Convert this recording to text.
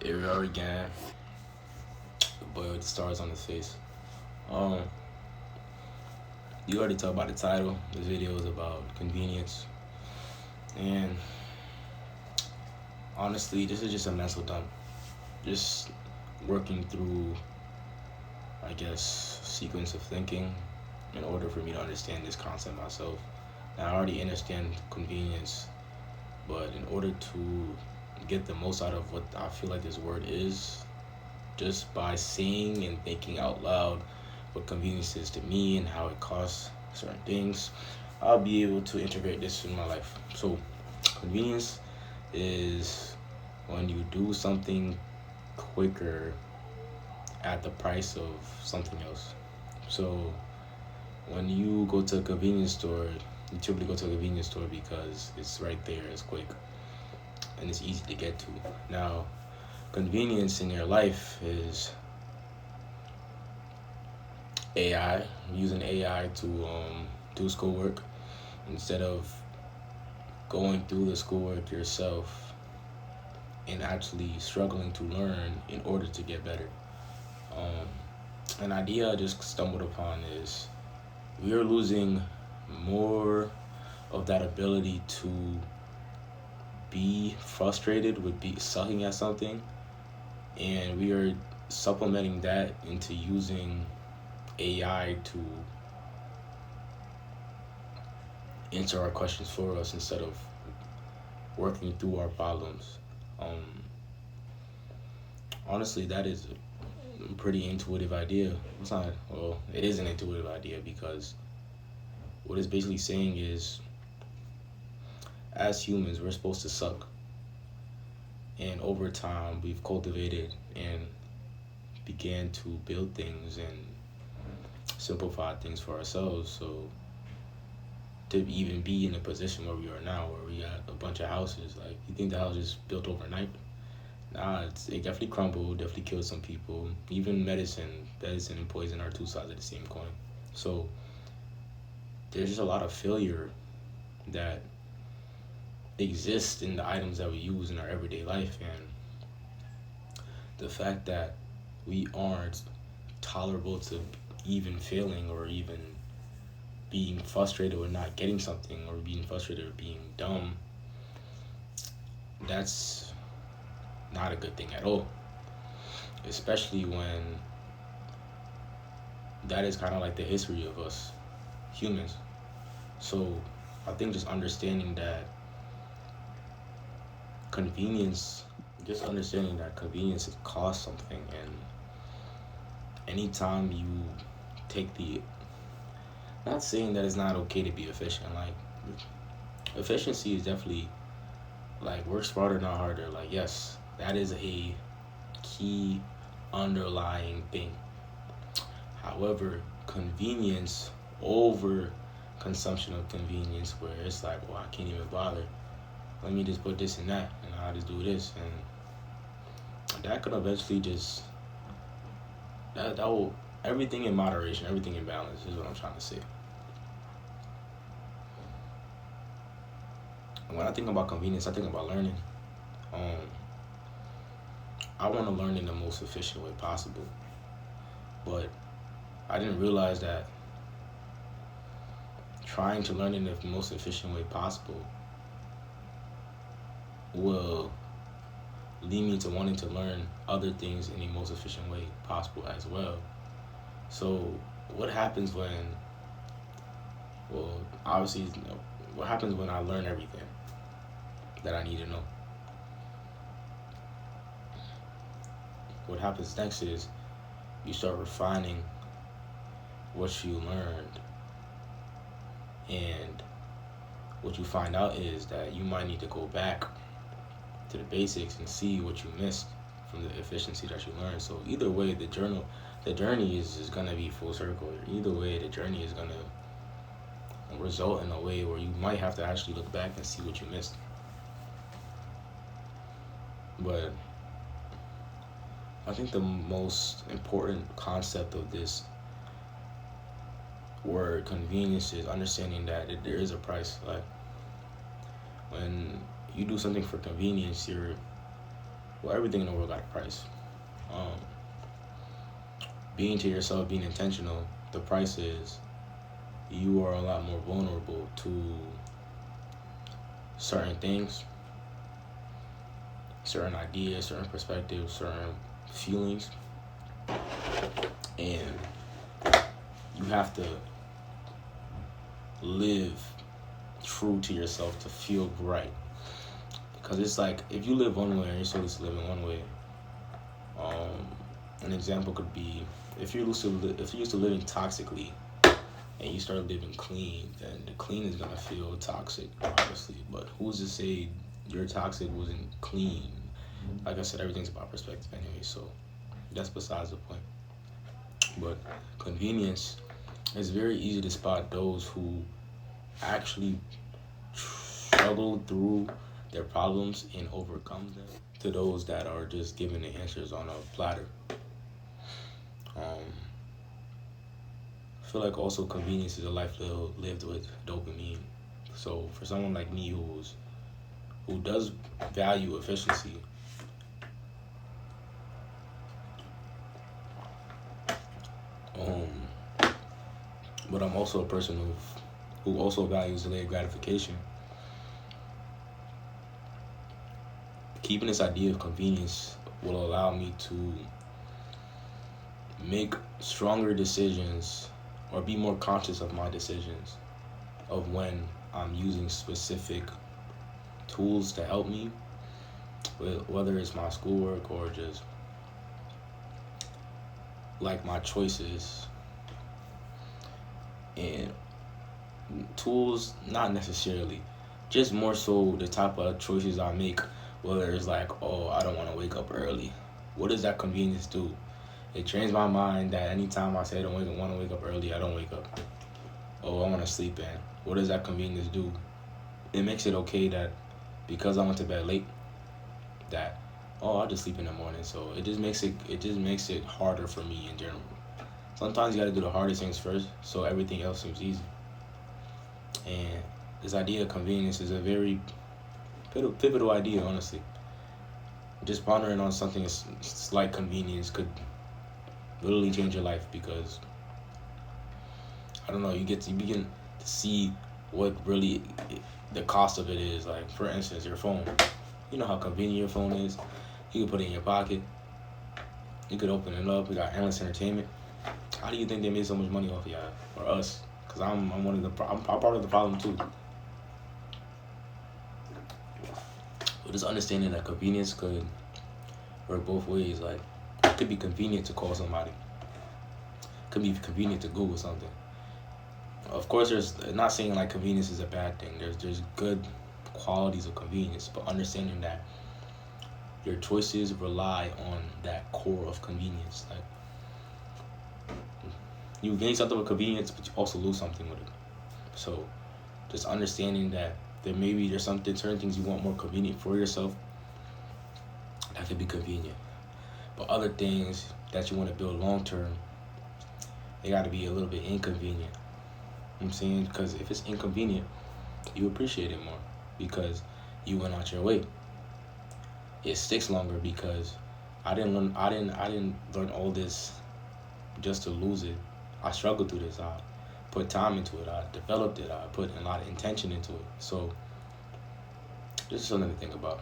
Here we are again, the boy with the stars on his face. Um, you already talked about the title. This video is about convenience, and honestly, this is just a mental dump. Just working through, I guess, sequence of thinking in order for me to understand this concept myself. Now, I already understand convenience, but in order to get the most out of what I feel like this word is, just by saying and thinking out loud what convenience is to me and how it costs certain things, I'll be able to integrate this in my life. So, convenience is when you do something quicker at the price of something else. So, when you go to a convenience store, you typically go to a convenience store because it's right there, it's quick, and it's easy to get to. Now, convenience in your life is AI, using AI to do schoolwork instead of going through the schoolwork yourself and actually struggling to learn in order to get better. Um, an idea I just stumbled upon is we are losing more of that ability to be frustrated with be sucking at something, and we are supplementing that into using AI to answer our questions for us instead of working through our problems. Um, Honestly, that is a pretty intuitive idea. It's not, well, it is an intuitive idea because what it's basically saying is, as humans, we're supposed to suck. And over time, we've cultivated and began to build things and simplify things for ourselves. So to even be in a position where we are now, where we got a bunch of houses, like you think the house is built overnight? Nah, it definitely crumbled, definitely killed some people. Even medicine and poison are two sides of the same coin. So there's just a lot of failure that exists in the items that we use in our everyday life, and the fact that we aren't tolerable to even failing or even being frustrated or not getting something or being frustrated or being dumb, that's not a good thing at all. Especially when that is kind of like the history of us humans. So I think just understanding that convenience, just understanding that convenience costs something, and anytime you take the, not saying that it's not okay to be efficient, like efficiency is definitely like work smarter, not harder. Like, yes, that is a key underlying thing. However, convenience over consumption of convenience, where it's like, well, I can't even bother. Let me just put this and that, and I'll just do this, and that could eventually just that will, everything in moderation, everything in balance is what I'm trying to say. And when I think about convenience, I think about learning. Um, I want to learn in the most efficient way possible, but I didn't realize that trying to learn in the most efficient way possible will lead me to wanting to learn other things in the most efficient way possible as well. So, what happens when, well, obviously, what happens when I learn everything that I need to know? What happens next is you start refining what you learned, and what you find out is that you might need to go back to the basics and see what you missed from the efficiency that you learned. So either way, the journey is gonna be full circle. Either way, the journey is gonna result in a way where you might have to actually look back and see what you missed. But I think the most important concept of this word convenience is understanding that there is a price. Like when you do something for convenience, well, everything in the world got a price. Um, being to yourself, being intentional, the price is you are a lot more vulnerable to certain things, certain ideas, certain perspectives, certain feelings, and you have to live true to yourself to feel right. Because it's like if you live one way and you're so used to living one way, an example could be if you're used to living toxically and you start living clean, then the clean is gonna feel toxic, obviously. But who's to say your toxic wasn't clean? Like I said, everything's about perspective anyway, so that's besides the point. But convenience, it's very easy to spot those who actually struggle through their problems and overcome them to those that are just given the answers on a platter. I feel like also convenience is a life lived with dopamine. So for someone like me who does value efficiency, but I'm also a person who also values delayed gratification. Keeping this idea of convenience will allow me to make stronger decisions or be more conscious of my decisions of when I'm using specific tools to help me, whether it's my schoolwork or just like my choices. And tools, not necessarily, just more so the type of choices I make, whether it's like, oh, I don't want to wake up early. What does that convenience do? It trains my mind that anytime I say I don't want to wake up early, I don't wake up. Oh, I want to sleep in. What does that convenience do? It makes it okay that because I went to bed late, that I'll just sleep in the morning. So it just makes it harder for me in general. Sometimes you got to do the hardest things first, so everything else seems easy. And this idea of convenience is a very pivotal idea, honestly. Just pondering on something like convenience could literally change your life because I don't know, you begin to see what really the cost of it is. Like for instance, your phone. You know how convenient your phone is. You can put it in your pocket. You could open it up. We got endless entertainment. How do you think they made so much money off of y'all or us? Because I'm part of the problem too. But just understanding that convenience could work both ways. Like it could be convenient to call somebody. It could be convenient to Google something. Of course, there's not saying like convenience is a bad thing. There's good qualities of convenience, but understanding that your choices rely on that core of convenience. Like you gain something with convenience, but you also lose something with it. So just understanding that there's certain things you want more convenient for yourself that could be convenient, but other things that you want to build long term, they got to be a little bit inconvenient. You know what I'm saying? Because if it's inconvenient, you appreciate it more because you went out your way. It sticks longer because I didn't learn all this just to lose it. I struggled through this. I put time into it. I developed it. I put a lot of intention into it. So this is something to think about.